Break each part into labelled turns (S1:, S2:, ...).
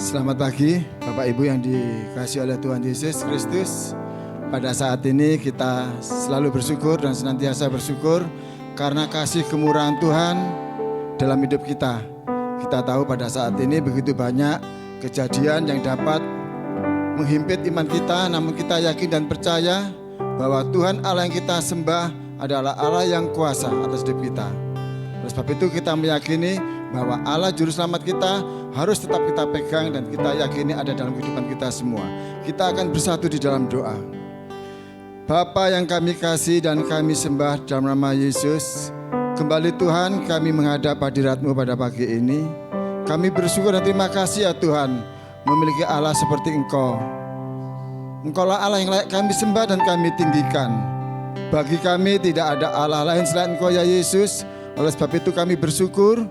S1: Selamat pagi Bapak Ibu yang dikasihi oleh Tuhan Yesus Kristus. Pada saat ini kita selalu bersyukur dan senantiasa bersyukur karena kasih kemurahan Tuhan dalam hidup kita. Kita tahu pada saat ini begitu banyak kejadian yang dapat menghimpit iman kita, namun kita yakin dan percaya bahwa Tuhan Allah yang kita sembah adalah Allah yang kuasa atas hidup kita. Oleh sebab itu kita meyakini bahwa Allah Juru Selamat kita harus tetap kita pegang dan kita yakini ada dalam kehidupan kita semua. Kita akan bersatu di dalam doa. Bapa yang kami kasih dan kami sembah dalam nama Yesus, kembali Tuhan kami menghadap hadirat-Mu pada pagi ini. Kami bersyukur dan terima kasih ya Tuhan, memiliki Allah seperti Engkau. Engkaulah Allah yang layak kami sembah dan kami tinggikan. Bagi kami tidak ada Allah lain selain Engkau ya Yesus. Oleh sebab itu kami bersyukur,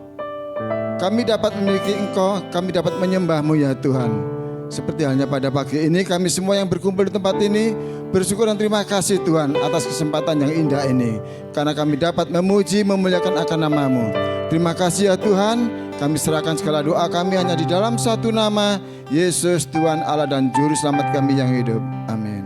S1: kami dapat memiliki Engkau, kami dapat menyembah-Mu ya Tuhan. Seperti halnya pada pagi ini kami semua yang berkumpul di tempat ini bersyukur dan terima kasih Tuhan atas kesempatan yang indah ini. Karena kami dapat memuji, memuliakan akan nama-Mu. Terima kasih ya Tuhan, kami serahkan segala doa kami hanya di dalam satu nama, Yesus Tuhan Allah dan Juru Selamat kami yang hidup. Amin.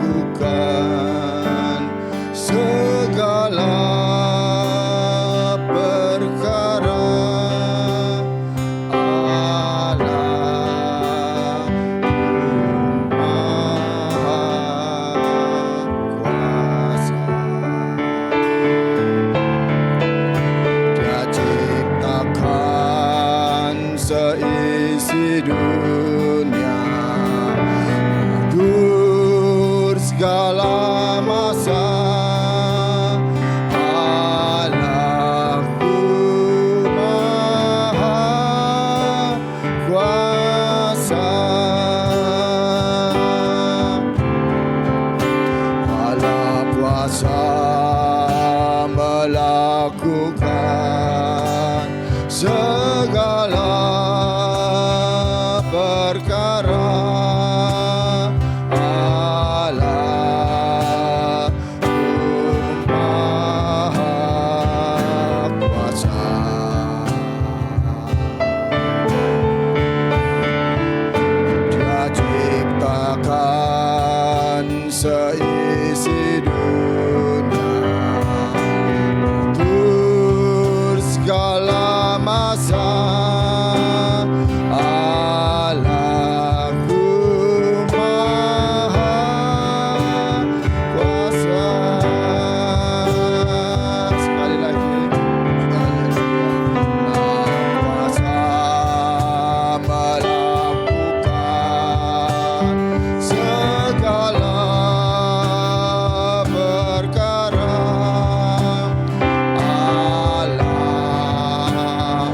S1: Melakukan segala perkara, Allah Maha Kuasa. Dia ciptakan seisi dunia, segala masa, Allahku Maha Kuasa. Allah kuasa melakukan segala perkara. Seisi dunia, atur segala masa, Allahku Maha Kuasa. Sekali lagi, Allah kuasa melakukan segala perkara, Allah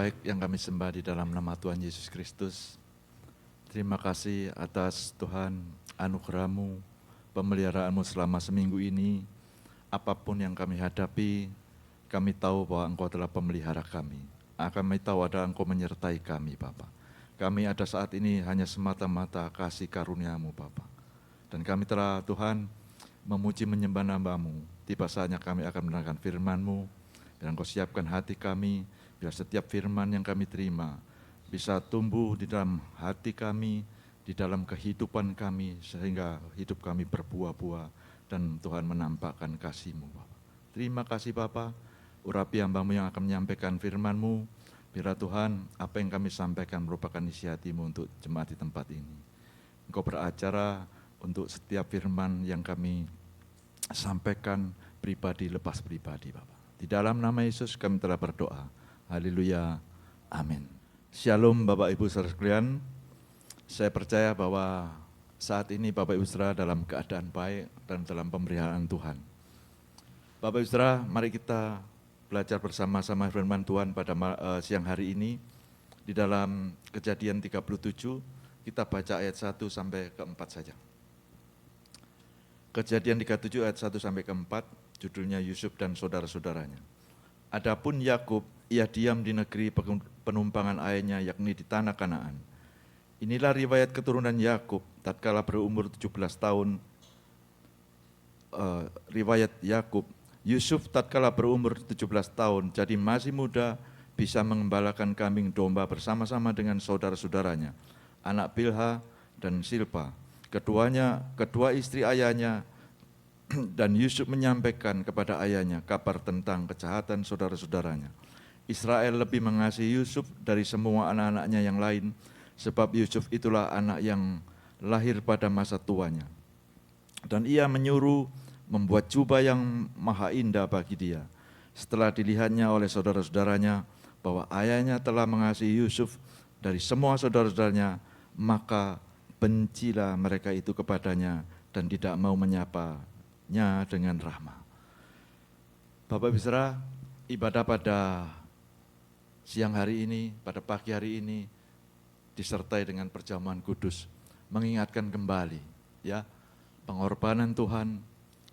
S2: baik yang kami sembah di dalam nama Tuhan Yesus Kristus. Terima kasih atas Tuhan anugerah-Mu, pemeliharaan-Mu selama seminggu ini. Apapun yang kami hadapi, kami tahu bahwa Engkau telah pemelihara kami. Kami tahu ada Engkau menyertai kami, Bapa. Kami ada saat ini hanya semata-mata kasih karunia-Mu, Bapa. Dan kami telah, Tuhan, memuji menyembah nama-Mu. Tiba saatnya kami akan mendengarkan firman-Mu, dan Engkau siapkan hati kami, biar setiap firman yang kami terima bisa tumbuh di dalam hati kami, di dalam kehidupan kami, sehingga hidup kami berbuah-buah, dan Tuhan menampakkan kasih-Mu, Bapa. Terima kasih, Bapa. Urapi hamba-Mu yang akan menyampaikan firman-Mu, biar Tuhan, apa yang kami sampaikan merupakan isi hati-Mu untuk jemaat di tempat ini. Engkau beracara untuk setiap firman yang kami sampaikan pribadi lepas pribadi, Bapa. Di dalam nama Yesus kami telah berdoa. Haleluya. Amin. Shalom Bapak Ibu saudara sekalian. Saya percaya bahwa saat ini Bapak Ibu saudara dalam keadaan baik dan dalam pemeliharaan Tuhan. Bapak Ibu saudara, mari kita belajar bersama-sama firman Tuhan pada siang hari ini. Di dalam Kejadian 37, kita baca ayat 1 sampai ke 4 saja. Kejadian 37 ayat 1 sampai ke 4. Judulnya Yusuf dan saudara-saudaranya. Adapun Yakub, ia diam di negeri penumpangan ayahnya, yakni di tanah Kanaan. Inilah riwayat keturunan Yakub tatkala berumur 17 tahun. Riwayat Yakub, Yusuf tatkala berumur 17 tahun, jadi masih muda, bisa mengembalakan kambing domba bersama-sama dengan saudara-saudaranya, anak Bilha dan Silpa. Kedua istri ayahnya. Dan Yusuf menyampaikan kepada ayahnya kabar tentang kejahatan saudara-saudaranya. Israel lebih mengasihi Yusuf dari semua anak-anaknya yang lain, sebab Yusuf itulah anak yang lahir pada masa tuanya. Dan ia menyuruh membuat jubah yang maha indah bagi dia. Setelah dilihatnya oleh saudara-saudaranya bahwa ayahnya telah mengasihi Yusuf dari semua saudara-saudaranya, maka bencilah mereka itu kepadanya dan tidak mau menyapanya dengan rahmah. Bapak Ibu saudara, ibadah pada siang hari ini, pada pagi hari ini disertai dengan perjamuan kudus, mengingatkan kembali ya pengorbanan Tuhan,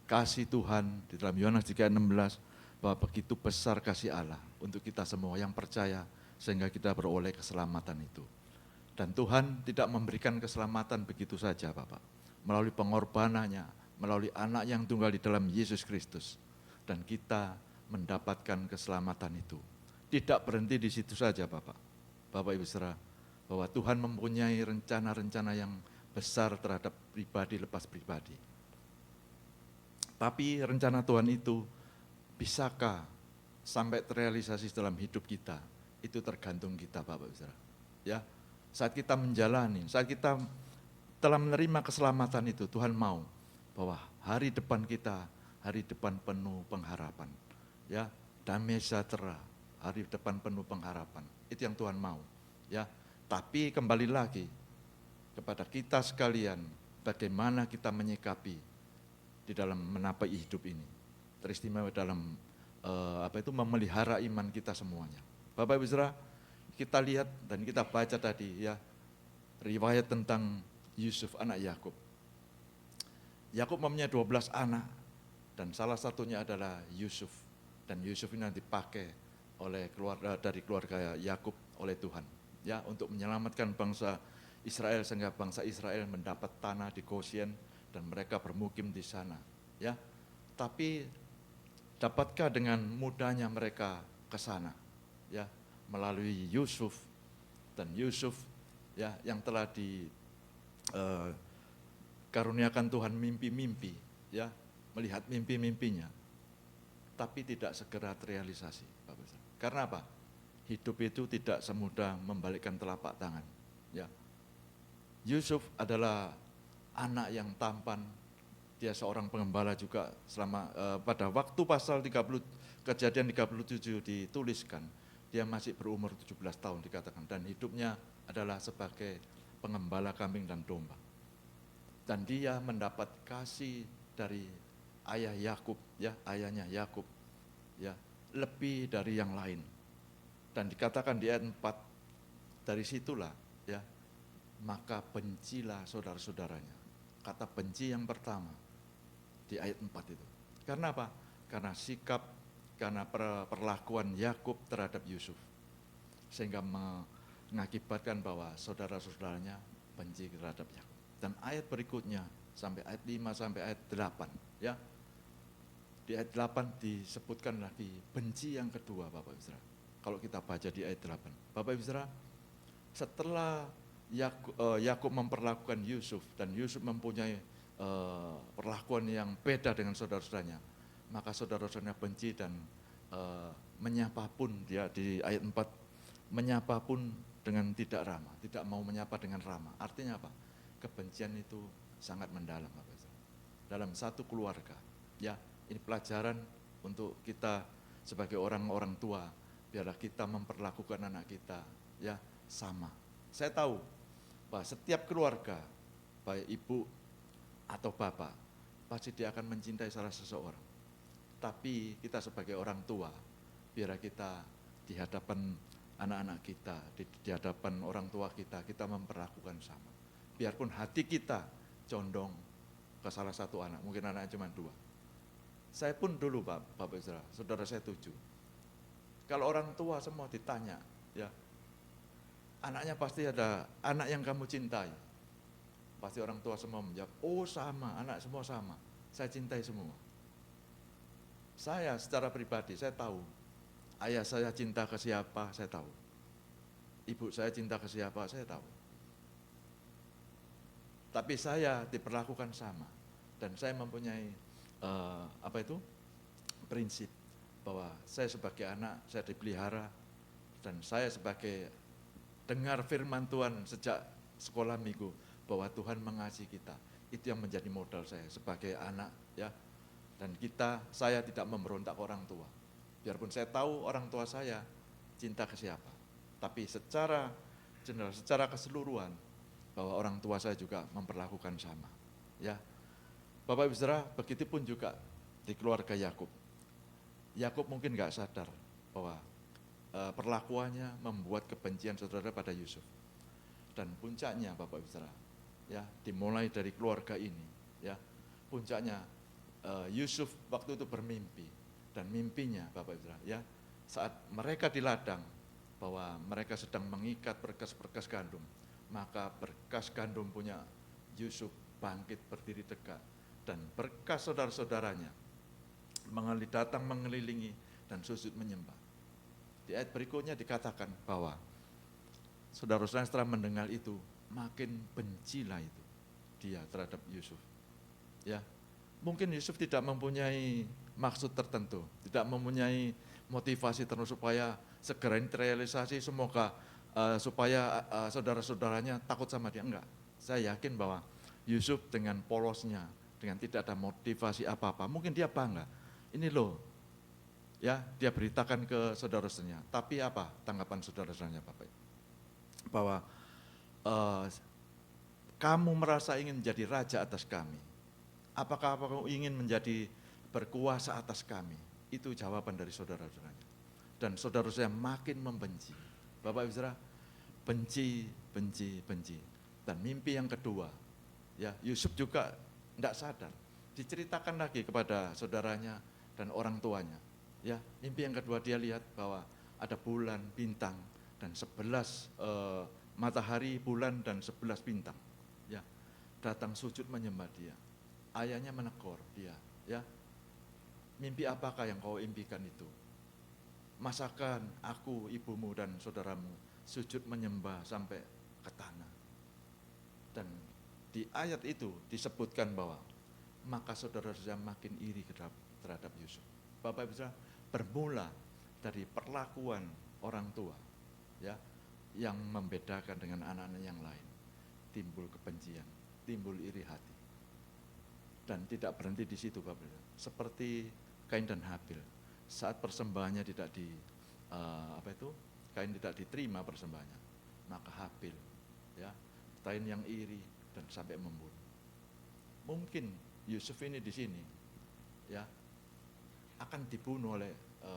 S2: kasih Tuhan di dalam Yohanes 3:16, bahwa begitu besar kasih Allah untuk kita semua yang percaya sehingga kita beroleh keselamatan itu. Dan Tuhan tidak memberikan keselamatan begitu saja, Bapak, melalui pengorbanannya, melalui anak yang tunggal di dalam Yesus Kristus. Dan kita mendapatkan keselamatan itu. Tidak berhenti di situ saja, Bapak Ibu saudara, bahwa Tuhan mempunyai rencana-rencana yang besar terhadap pribadi lepas pribadi. Tapi rencana Tuhan itu bisakah sampai terrealisasi dalam hidup kita? Itu tergantung kita, Bapak Ibu saudara. Ya, saat kita menjalani, saat kita telah menerima keselamatan itu, Tuhan mau bahwa hari depan kita, hari depan penuh pengharapan. Ya, damai sejahtera, hari depan penuh pengharapan. Itu yang Tuhan mau. Ya, tapi kembali lagi kepada kita sekalian, bagaimana kita menyikapi di dalam menapai hidup ini. Teristimewa dalam memelihara iman kita semuanya. Bapak Ibu saudara, kita lihat dan kita baca tadi ya, riwayat tentang Yusuf anak Yakub. Yakub mempunyai 12 anak dan salah satunya adalah Yusuf. Dan Yusuf ini nanti dipakai oleh keluarga Yakub oleh Tuhan ya, untuk menyelamatkan bangsa Israel sehingga bangsa Israel mendapat tanah di Goshen dan mereka bermukim di sana ya. Tapi dapatkah dengan mudahnya mereka ke sana ya, melalui Yusuf, dan Yusuf ya yang telah karuniakan Tuhan mimpi-mimpi, ya, melihat mimpi-mimpinya, tapi tidak segera terrealisasi. Karena apa? Hidup itu tidak semudah membalikkan telapak tangan. Ya, Yusuf adalah anak yang tampan, dia seorang pengembala juga selama pada waktu pasal 30 Kejadian 37 dituliskan, dia masih berumur 17 tahun dikatakan, dan hidupnya adalah sebagai pengembala kambing dan domba. Dan dia mendapat kasih dari ayah Yakub, ya, ayahnya Yakub, ya, lebih dari yang lain. Dan dikatakan di ayat 4, dari situlah ya, maka bencilah saudara-saudaranya. Kata benci yang pertama di ayat 4 itu. Karena apa? Karena sikap, karena perlakuan Yakub terhadap Yusuf. Sehingga mengakibatkan bahwa saudara-saudaranya benci terhadap Yakub. Dan ayat berikutnya sampai ayat 5 sampai ayat 8 ya. Di ayat 8 disebutkan lagi benci yang kedua Bapak Ibu Saudara. Kalau kita baca di ayat 8. Bapak Ibu Saudara, setelah Yakub memperlakukan Yusuf dan Yusuf mempunyai perlakuan yang beda dengan saudara-saudaranya, maka saudara-saudaranya benci dan menyapa pun dia di ayat 4, menyapa pun dengan tidak ramah, tidak mau menyapa dengan ramah. Artinya apa? Kebencian itu sangat mendalam Bapak Ibu. Dalam satu keluarga, ya, ini pelajaran untuk kita sebagai orang-orang tua, biarlah kita memperlakukan anak kita ya sama. Saya tahu bahwa setiap keluarga, baik ibu atau bapak, pasti dia akan mencintai salah seseorang. Tapi kita sebagai orang tua, biarlah kita di hadapan anak-anak kita, di hadapan orang tua kita memperlakukan sama. Biarpun hati kita condong ke salah satu anak, mungkin anaknya cuma 2. Saya pun dulu Bapak Ibu, saudara saya 7. Kalau orang tua semua ditanya, ya, anaknya pasti ada anak yang kamu cintai. Pasti orang tua semua menjawab, oh sama, anak semua sama, saya cintai semua. Saya secara pribadi, saya tahu, ayah saya cinta ke siapa, saya tahu. Ibu saya cinta ke siapa, saya tahu. Tapi saya diperlakukan sama. Dan saya mempunyai prinsip bahwa saya sebagai anak, saya dipelihara, dan saya sebagai dengar firman Tuhan sejak sekolah minggu, bahwa Tuhan mengasihi kita. Itu yang menjadi modal saya sebagai anak, ya. Dan saya tidak memberontak orang tua. Biarpun saya tahu orang tua saya cinta ke siapa. Tapi secara general, secara keseluruhan, bahwa orang tua saya juga memperlakukan sama. Ya, Bapak Ibu Saudara, begitu pun juga di keluarga Yakub. Yakub mungkin nggak sadar bahwa perlakuannya membuat kebencian saudara pada Yusuf. Dan puncaknya Bapak Ibu Saudara, ya, dimulai dari keluarga ini, ya, puncaknya Yusuf waktu itu bermimpi, dan mimpinya Bapak Ibu Saudara, ya, saat mereka di ladang, bahwa mereka sedang mengikat berkas-berkas gandum, maka berkas gandum punya Yusuf bangkit berdiri tegak, dan berkas saudara-saudaranya datang mengelilingi dan sujud menyembah. Di ayat berikutnya dikatakan bahwa saudara-saudara setelah mendengar itu, makin bencilah itu dia terhadap Yusuf. Ya, mungkin Yusuf tidak mempunyai maksud tertentu, tidak mempunyai motivasi tertentu supaya segera ini terrealisasi, semoga supaya saudara-saudaranya takut sama dia. Enggak, saya yakin bahwa Yusuf dengan polosnya, dengan tidak ada motivasi apa-apa, mungkin dia bangga. Ini loh, ya, dia beritakan ke saudara-saudaranya. Tapi apa tanggapan saudara-saudaranya, Bapak? Bahwa kamu merasa ingin menjadi raja atas kami. Apakah kamu ingin menjadi berkuasa atas kami? Itu jawaban dari saudara-saudaranya. Dan saudara-saudaranya makin membenci. Bapak Ibu Saudara, benci. Dan mimpi yang kedua, ya, Yusuf juga tidak sadar. Diceritakan lagi kepada saudaranya dan orang tuanya. Ya, mimpi yang kedua dia lihat bahwa ada bulan, bintang, dan 11 matahari, bulan, dan 11 bintang. Ya, datang sujud menyembah dia. Ayahnya menegur dia. Ya, mimpi apakah yang kau impikan itu? Masakan aku, ibumu, dan saudaramu sujud menyembah sampai ke tanah. Dan di ayat itu disebutkan bahwa maka saudara-saudara makin iri terhadap Yusuf. Bapak Ibu Saudara, bermula dari perlakuan orang tua, ya, yang membedakan dengan anak-anak yang lain, timbul kebencian, timbul iri hati. Dan tidak berhenti di situ, Bapak Ibu. Seperti Kain dan Habil, saat persembahannya tidak Kain tidak diterima persembahannya, maka Habil, ya, Kain yang iri dan sampai membunuh. Mungkin Yusuf ini di sini, ya, akan dibunuh oleh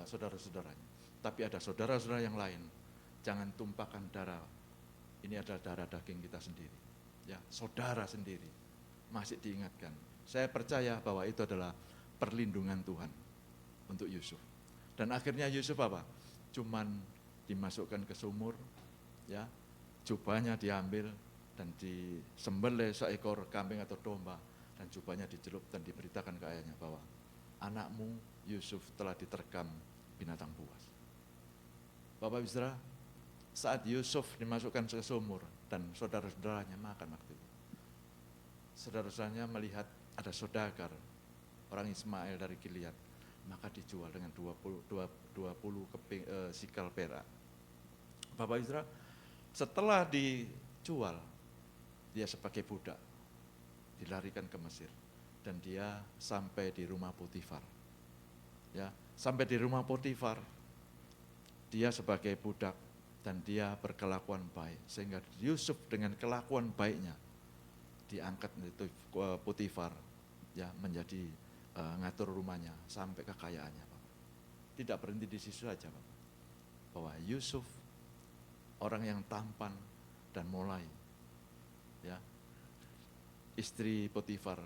S2: saudara-saudaranya. Tapi ada saudara-saudara yang lain, jangan tumpahkan darah. Ini adalah darah daging kita sendiri. Ya, saudara sendiri masih diingatkan. Saya percaya bahwa itu adalah perlindungan Tuhan untuk Yusuf. Dan akhirnya Yusuf apa? Cuman dimasukkan ke sumur, ya, jubahnya diambil dan disembelih seekor kambing atau domba, dan jubahnya dicelup dan diberitakan ke ayahnya bahwa anakmu Yusuf telah diterkam binatang buas. Bapak Ibu Saudara, saat Yusuf dimasukkan ke sumur dan saudara-saudaranya makan waktu itu, saudara-saudaranya melihat ada saudagar orang Ismail dari Gilead, maka dijual dengan 20 sikal perak. Bapak Ibu Saudara, setelah dijual, dia sebagai budak dilarikan ke Mesir dan dia sampai di rumah Potifar. Ya, sampai di rumah Potifar, dia sebagai budak dan dia berkelakuan baik, sehingga Yusuf dengan kelakuan baiknya diangkat itu Potifar, ya, menjadi ngatur rumahnya sampai kekayaannya, Bapak. Tidak berhenti di situ saja, Bapak. Bahwa Yusuf orang yang tampan dan mulai, ya, istri Potifar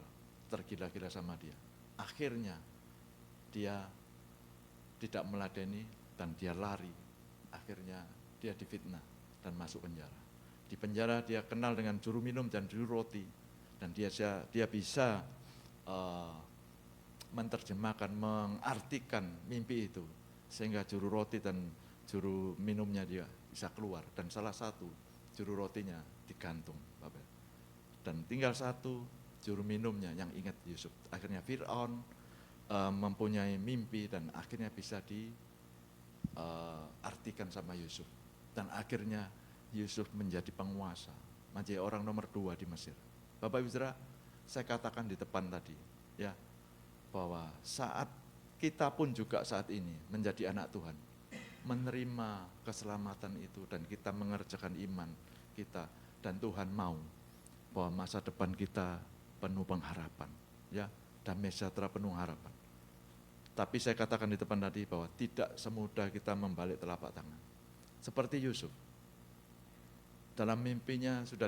S2: tergila-gila sama dia. Akhirnya dia tidak meladeni dan dia lari. Akhirnya dia difitnah dan masuk penjara. Di penjara dia kenal dengan juru minum dan juru roti, dan dia bisa menerjemahkan, mengartikan mimpi itu, sehingga juru roti dan juru minumnya dia bisa keluar, dan salah satu juru rotinya digantung, Bapak. Dan tinggal satu juru minumnya yang ingat Yusuf. Akhirnya Fir'aun mempunyai mimpi dan akhirnya bisa diartikan sama Yusuf. Dan akhirnya Yusuf menjadi penguasa, menjadi orang nomor 2 di Mesir. Bapak Ibu Saudara, saya katakan di depan tadi, ya, bahwa saat kita pun juga saat ini menjadi anak Tuhan, menerima keselamatan itu dan kita mengerjakan iman kita, dan Tuhan mau bahwa masa depan kita penuh pengharapan, ya, damai sejahtera penuh harapan. Tapi saya katakan di depan tadi bahwa tidak semudah kita membalik telapak tangan. Seperti Yusuf, dalam mimpinya sudah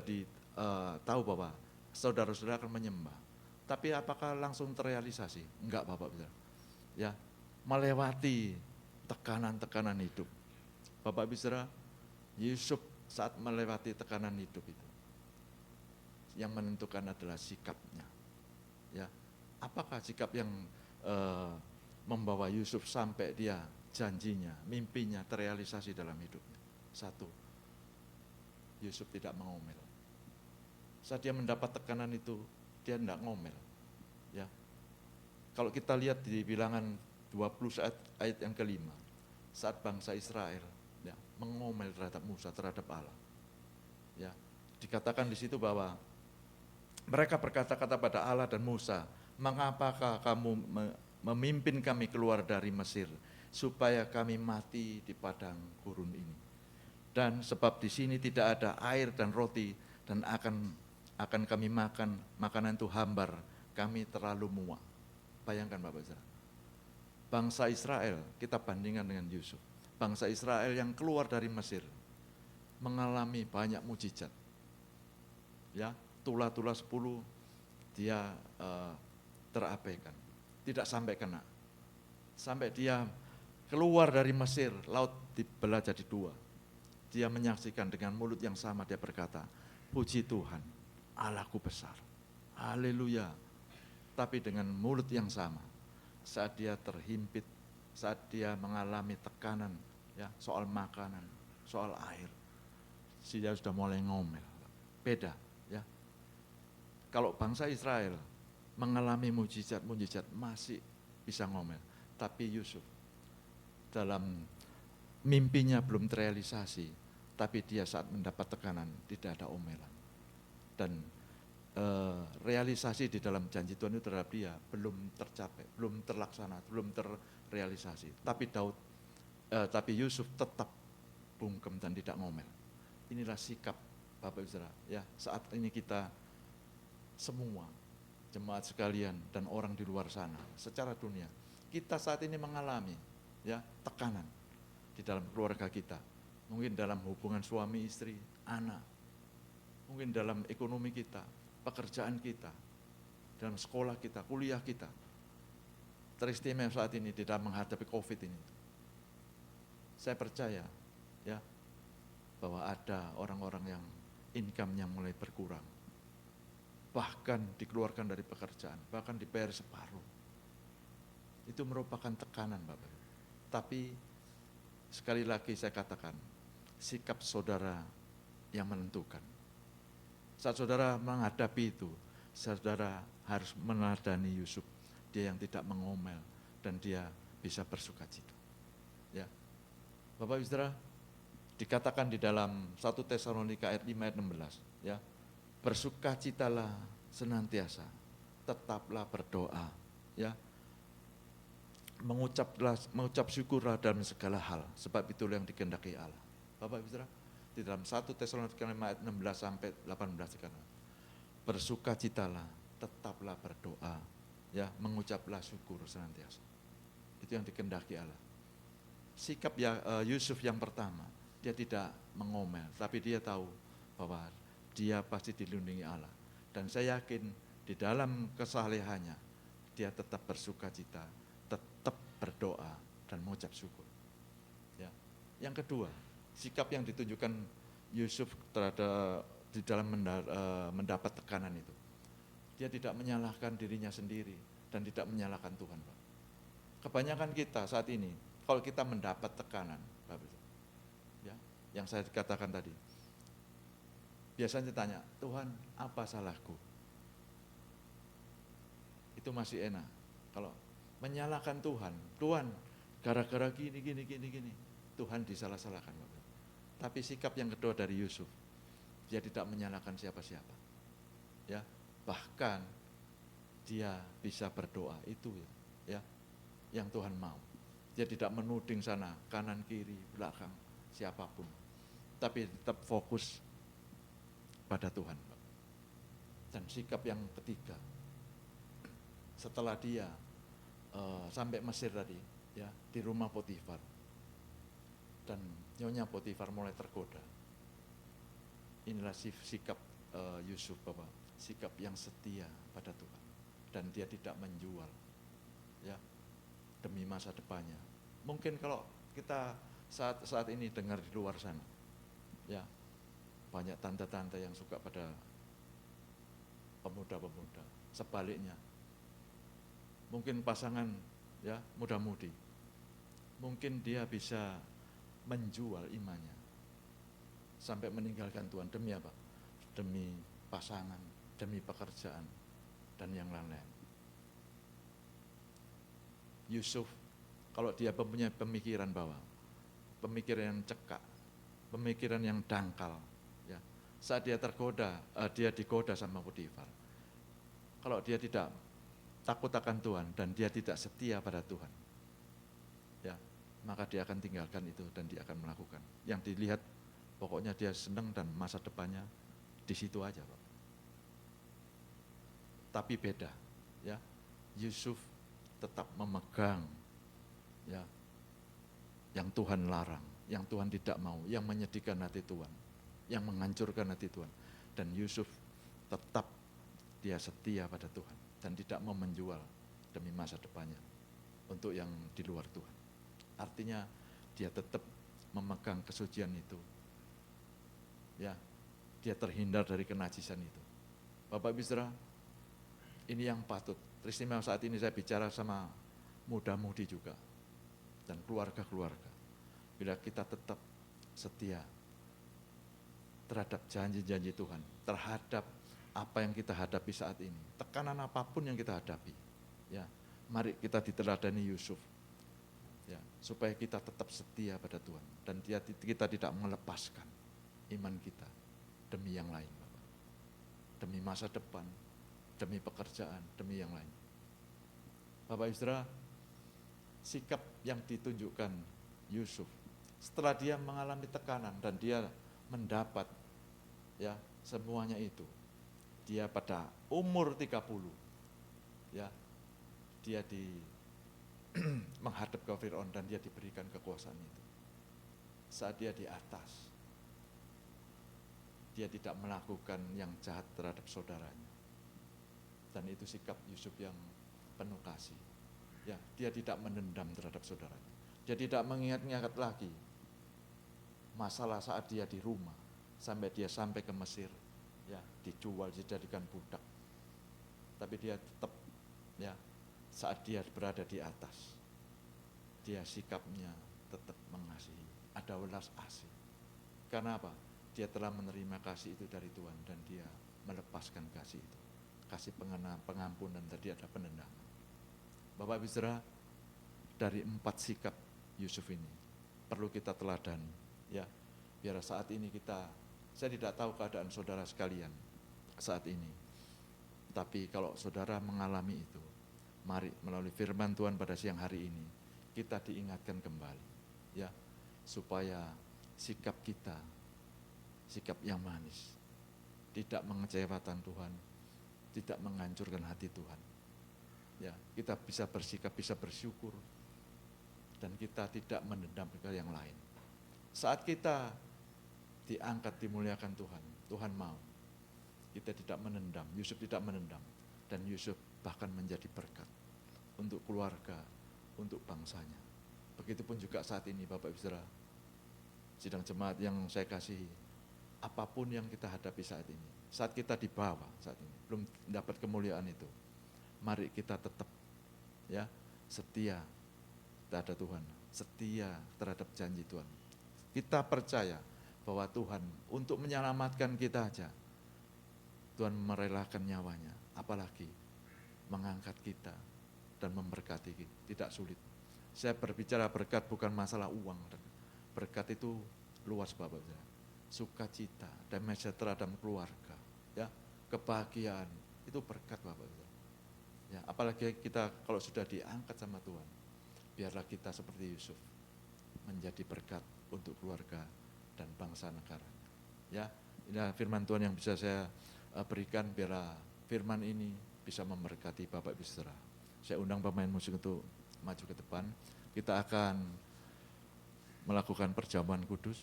S2: tahu bahwa saudara-saudara akan menyembah. Tapi apakah langsung terrealisasi? Enggak, Bapak Ibu. Ya, melewati tekanan-tekanan hidup. Bapak Ibu Saudara, Yusuf saat melewati tekanan hidup itu, yang menentukan adalah sikapnya. Ya, apakah sikap yang membawa Yusuf sampai dia janjinya, mimpinya terrealisasi dalam hidupnya? Satu, Yusuf tidak mengomel. Saat dia mendapat tekanan itu, dia tidak ngomel. Ya, kalau kita lihat di Bilangan 20 ayat yang kelima, saat bangsa Israel, ya, mengomel terhadap Musa, terhadap Allah. Ya, dikatakan di situ bahwa mereka berkata-kata pada Allah dan Musa, mengapakah kamu memimpin kami keluar dari Mesir, supaya kami mati di padang gurun ini. Dan sebab di sini tidak ada air dan roti, dan akan kami makan makanan itu hambar, kami terlalu muak. Bayangkan Bapak Saudara, bangsa Israel, kita bandingkan dengan Yusuf. Bangsa Israel yang keluar dari Mesir mengalami banyak mujizat. Ya, tula-tula 10 dia terabaikan, tidak sampai kena. Sampai dia keluar dari Mesir, laut dibelah jadi 2. Dia menyaksikan dengan mulut yang sama, dia berkata, puji Tuhan, Allahku besar. Haleluya. Tapi dengan mulut yang sama, saat dia terhimpit, saat dia mengalami tekanan, ya, soal makanan, soal air, dia sudah mulai ngomel. Beda, ya. Kalau bangsa Israel mengalami mujizat-mujizat masih bisa ngomel, tapi Yusuf dalam mimpinya belum terrealisasi, tapi dia saat mendapat tekanan tidak ada omelan. Dan realisasi di dalam janji Tuhan itu terhadap dia belum tercapai, belum terlaksana, belum terrealisasi. Tapi Yusuf tetap bungkem dan tidak ngomel. Inilah sikap Bapak Ibu Saudara, ya, saat ini kita semua jemaat sekalian dan orang di luar sana secara dunia, kita saat ini mengalami, ya, tekanan. di dalam keluarga kita, mungkin dalam hubungan suami istri, anak, mungkin dalam ekonomi kita, pekerjaan kita, dalam sekolah kita, kuliah kita. Teristimewa saat ini di dalam menghadapi COVID ini. Saya percaya ya bahwa ada orang-orang yang income-nya mulai berkurang. Bahkan dikeluarkan dari pekerjaan, bahkan dibayar separuh. Itu merupakan tekanan Bapak. Tapi sekali lagi saya katakan, sikap saudara yang menentukan. Saat saudara menghadapi itu, saudara harus meneladani Yusuf. Dia yang tidak mengomel dan dia bisa bersukacita. Ya. Bapak Ibu Saudara, dikatakan di dalam 1 Tesalonika ayat 5 ayat 16, ya. Bersukacitalah senantiasa, tetaplah berdoa, ya. Mengucap syukurlah dalam segala hal, sebab itulah yang dikehendaki Allah. Bapak Ibu Saudara, di dalam 1 Tesalonika 5 ayat 16 sampai 18 dikatakan, bersukacitalah, tetaplah berdoa, ya, mengucaplah syukur senantiasa. Itu yang dikehendaki Allah. Sikap Yusuf yang pertama, dia tidak mengomel, tapi dia tahu bahwa dia pasti dilindungi Allah. Dan saya yakin di dalam kesalehannya, dia tetap bersukacita, tetap berdoa dan mengucap syukur. Ya. Yang kedua, sikap yang ditunjukkan Yusuf terhadap di dalam mendapat tekanan itu. Dia tidak menyalahkan dirinya sendiri dan tidak menyalahkan Tuhan. Pak. Kebanyakan kita saat ini, kalau kita mendapat tekanan, Bapak, ya, yang saya katakan tadi, biasanya tanya, Tuhan apa salahku? Itu masih enak. Kalau menyalahkan Tuhan, Tuhan gara-gara gini, Tuhan disalah-salahkan. Bapak. Tapi sikap yang kedua dari Yusuf, dia tidak menyalahkan siapa-siapa. Ya, bahkan dia bisa berdoa, itu ya yang Tuhan mau. Dia tidak menuding sana, kanan, kiri, belakang, siapapun. Tapi tetap fokus pada Tuhan. Dan sikap yang ketiga, setelah dia sampai Mesir tadi, ya, di rumah Potifar, dan nyonya Potifar mulai tergoda. Inilah sikap Yusuf, Bapak, sikap yang setia pada Tuhan. Dan dia tidak menjual, ya, demi masa depannya. Mungkin kalau kita saat ini dengar di luar sana, ya, banyak tante-tante yang suka pada pemuda-pemuda. Sebaliknya, mungkin pasangan, ya, muda-mudi, mungkin dia bisa menjual imannya sampai meninggalkan Tuhan demi apa? Demi pasangan, demi pekerjaan, dan yang lain-lain. Yusuf, kalau dia mempunyai pemikiran bahwa pemikiran yang cekak, pemikiran yang dangkal, ya, saat dia tergoda, dia digoda sama Potifar. Kalau dia tidak takut akan Tuhan dan dia tidak setia pada Tuhan, ya, maka dia akan tinggalkan itu dan dia akan melakukan. Yang dilihat pokoknya dia senang dan masa depannya di situ aja, Pak. Tapi beda, ya. Yusuf tetap memegang, ya, yang Tuhan larang, yang Tuhan tidak mau, yang menyedihkan hati Tuhan, yang menghancurkan hati Tuhan. Dan Yusuf tetap dia setia pada Tuhan dan tidak mau menjual demi masa depannya untuk yang di luar Tuhan. Artinya dia tetap memegang kesucian itu, ya, dia terhindar dari kenajisan itu. Bapak Ibu Saudara, ini yang patut. Teristimewa saat ini saya bicara sama muda-mudi juga dan keluarga-keluarga. Bila kita tetap setia terhadap janji-janji Tuhan, terhadap apa yang kita hadapi saat ini, tekanan apapun yang kita hadapi, ya, mari kita diteladani Yusuf, ya, supaya kita tetap setia pada Tuhan dan kita tidak melepaskan iman kita demi yang lain, Bapak. Demi masa depan, demi pekerjaan, demi yang lain. Bapak Ibu Saudara, sikap yang ditunjukkan Yusuf setelah dia mengalami tekanan dan dia mendapat, ya, semuanya itu, dia pada umur 30, ya, dia menghadap ke Firaun dan dia diberikan kekuasaan itu. saat dia di atas, dia tidak melakukan yang jahat terhadap saudaranya. Dan itu sikap Yusuf yang penuh kasih. Ya, dia tidak menendam terhadap saudaranya. Dia tidak mengingat-ingat lagi masalah saat dia di rumah, sampai dia sampai ke Mesir, ya, dijual, dijadikan budak. Tapi dia tetap, ya, saat dia berada di atas, dia sikapnya tetap mengasihi, ada welas asih. Karena apa? Dia telah menerima kasih itu dari Tuhan dan dia melepaskan kasih itu. Kasih pengampunan dan tidak ada penendangan. Bapak Ibu Saudara, dari 4 sikap Yusuf ini perlu kita teladani, ya. Biar saat ini saya tidak tahu keadaan saudara sekalian saat ini. Tapi kalau saudara mengalami itu, mari melalui firman Tuhan pada siang hari ini kita diingatkan kembali, ya, supaya sikap kita, sikap yang manis, tidak mengecewakan Tuhan, tidak menghancurkan hati Tuhan. Ya, kita bisa bersikap, bisa bersyukur, dan kita tidak mendendam ke yang lain. Saat kita diangkat, dimuliakan Tuhan, Tuhan mau. Kita tidak menendam, Yusuf tidak menendam, dan Yusuf bahkan menjadi berkat untuk keluarga, untuk bangsanya. Begitupun juga saat ini Bapak Ibu Saudara, sidang jemaat yang saya kasihi, apapun yang kita hadapi saat ini, saat kita di bawah saat ini, belum dapat kemuliaan itu, mari kita tetap, ya, setia terhadap Tuhan, setia terhadap janji Tuhan. Kita percaya bahwa Tuhan untuk menyelamatkan kita aja, Tuhan merelakan nyawanya, apalagi mengangkat kita dan memberkati kita, tidak sulit. Saya berbicara berkat bukan masalah uang, berkat itu luas Bapak Ibu. Sukacita, damai sejahtera dalam keluarga, ya, kebahagiaan, itu berkat Bapak Ibu. Ya, apalagi kita kalau sudah diangkat sama Tuhan, biarlah kita seperti Yusuf, menjadi berkat untuk keluarga dan bangsa negara. Ya, ini firman Tuhan yang bisa saya berikan, biarlah firman ini bisa memberkati Bapak Ibu Saudara. Saya undang pemain musik untuk maju ke depan. Kita akan melakukan perjamuan kudus.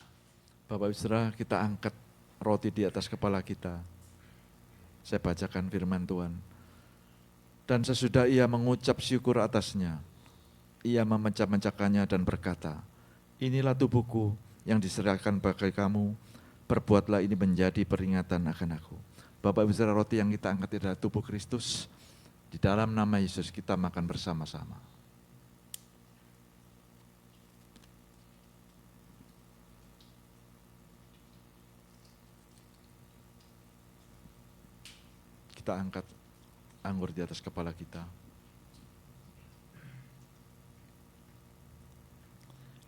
S2: Bapak Ibu Saudara, kita angkat roti di atas kepala kita. Saya bacakan firman Tuhan. Dan sesudah ia mengucap syukur atasnya, ia memecah-mecahkannya dan berkata, inilah tubuhku yang diserahkan bagi kamu, perbuatlah ini menjadi peringatan akan aku. Bapak Ibu Saudara, roti yang kita angkat adalah tubuh Kristus. Di dalam nama Yesus kita makan bersama-sama. Kita angkat anggur di atas kepala kita.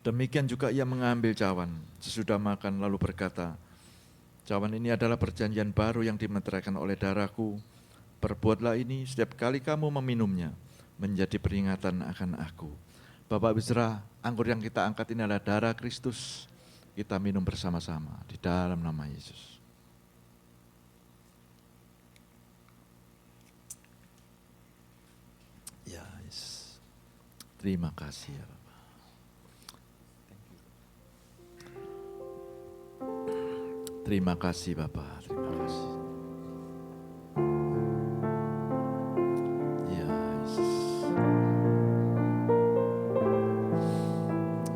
S2: Demikian juga ia mengambil cawan sesudah makan lalu berkata, cawan ini adalah perjanjian baru yang dimeteraikan oleh darahku. Perbuatlah ini setiap kali kamu meminumnya, menjadi peringatan akan aku. Bapak Ibu Saudara, anggur yang kita angkat ini adalah darah Kristus. Kita minum bersama-sama di dalam nama Yesus. Ya, Yesus. Terima kasih ya Bapak. Terima kasih Bapak, terima kasih. Ya Yesus.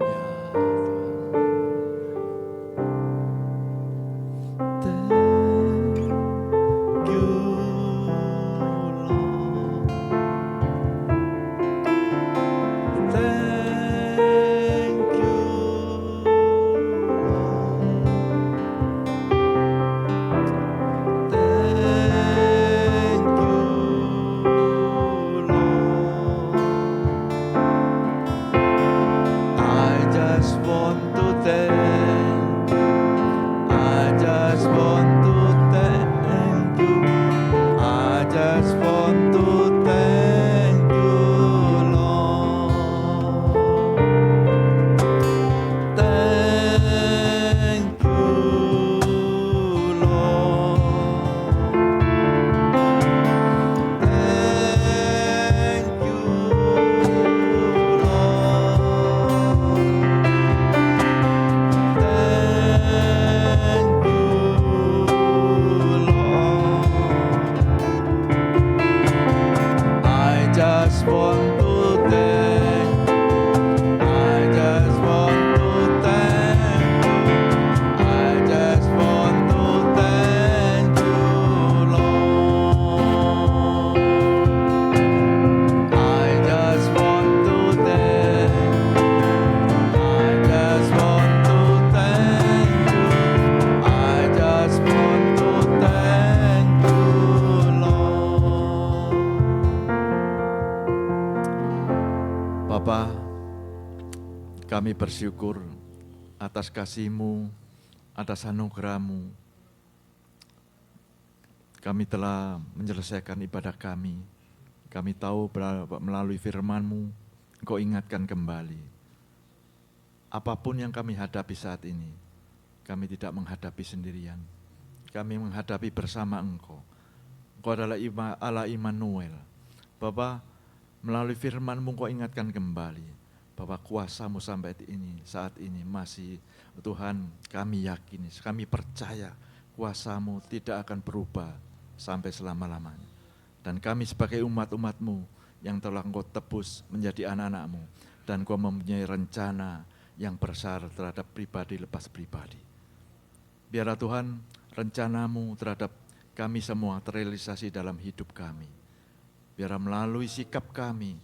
S2: Ya Tuhan. Thank you Lord. Thank you Lord. Bapa, kami bersyukur atas kasih-Mu, atas anugerah-Mu. Kami telah menyelesaikan ibadah kami. Kami tahu melalui firman-Mu, Engkau ingatkan kembali. Apapun yang kami hadapi saat ini, kami tidak menghadapi sendirian. Kami menghadapi bersama Engkau. Engkau adalah Allah Immanuel. Bapa, melalui firman-Mu Engkau ingatkan kembali bahwa kuasa-Mu sampai saat ini masih, Tuhan, kami yakini, kami percaya kuasa-Mu tidak akan berubah sampai selama-lamanya. Dan kami sebagai umat-umat-Mu yang telah Engkau tebus menjadi anak-anak-Mu, dan Engkau mempunyai rencana yang besar terhadap pribadi lepas pribadi. Biarlah Tuhan, rencana-Mu terhadap kami semua terrealisasi dalam hidup kami. Biarlah melalui sikap kami,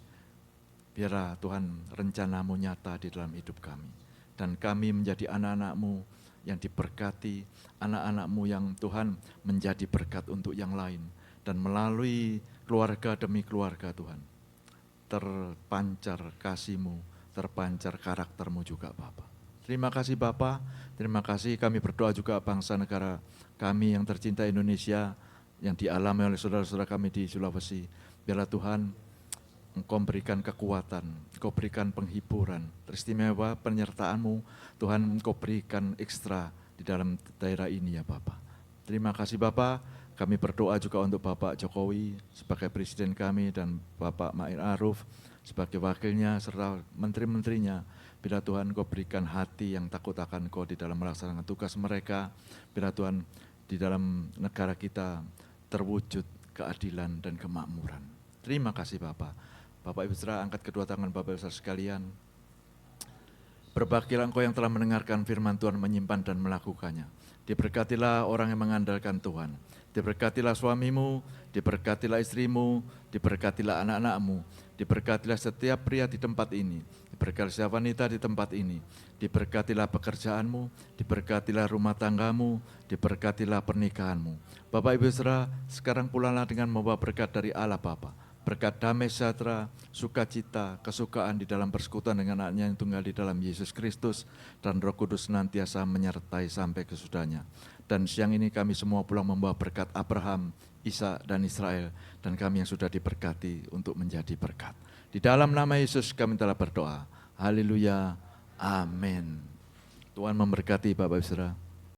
S2: biarlah Tuhan rencana-Mu nyata di dalam hidup kami. Dan kami menjadi anak-anak-Mu yang diberkati, anak-anak-Mu yang Tuhan menjadi berkat untuk yang lain. Dan melalui keluarga demi keluarga Tuhan, terpancar kasih-Mu, terpancar karakter-Mu juga Bapa. Terima kasih Bapa, terima kasih. Kami berdoa juga bangsa negara kami yang tercinta Indonesia, yang dialami oleh saudara-saudara kami di Sulawesi. Biarlah Tuhan, Engkau berikan kekuatan, Engkau berikan penghiburan, teristimewa penyertaan-Mu, Tuhan Engkau berikan ekstra di dalam daerah ini ya Bapak. Terima kasih Bapak, kami berdoa juga untuk Bapak Jokowi sebagai presiden kami dan Bapak Ma'ir Aruf sebagai wakilnya serta menteri-menterinya. Bila Tuhan Engkau berikan hati yang takut akan Engkau di dalam melaksanakan tugas mereka, bila Tuhan di dalam negara kita terwujud keadilan dan kemakmuran. Terima kasih Bapak. Bapak Ibu Saudara, angkat kedua tangan Bapak Ibu Saudara sekalian. Berbahagialah engkau yang telah mendengarkan firman Tuhan, menyimpan dan melakukannya. Diberkatilah orang yang mengandalkan Tuhan. Diberkatilah suamimu, diberkatilah istrimu, diberkatilah anak-anakmu, diberkatilah setiap pria di tempat ini, diberkatilah setiap wanita di tempat ini, diberkatilah pekerjaanmu, diberkatilah rumah tanggamu, diberkatilah pernikahanmu. Bapak Ibu Saudara, sekarang pulanglah dengan membawa berkat dari Allah Bapa. Berkat damai sejahtera, sukacita, kesukaan di dalam persekutuan dengan anaknya yang tunggal di dalam Yesus Kristus, dan Roh Kudus senantiasa menyertai sampai kesudahnya. Dan siang ini kami semua pulang membawa berkat Abraham, Ishak dan Israel, dan kami yang sudah diberkati untuk menjadi berkat. Di dalam nama Yesus kami telah berdoa. Haleluya, amin. Tuhan memberkati Bapak Ibu Saudara.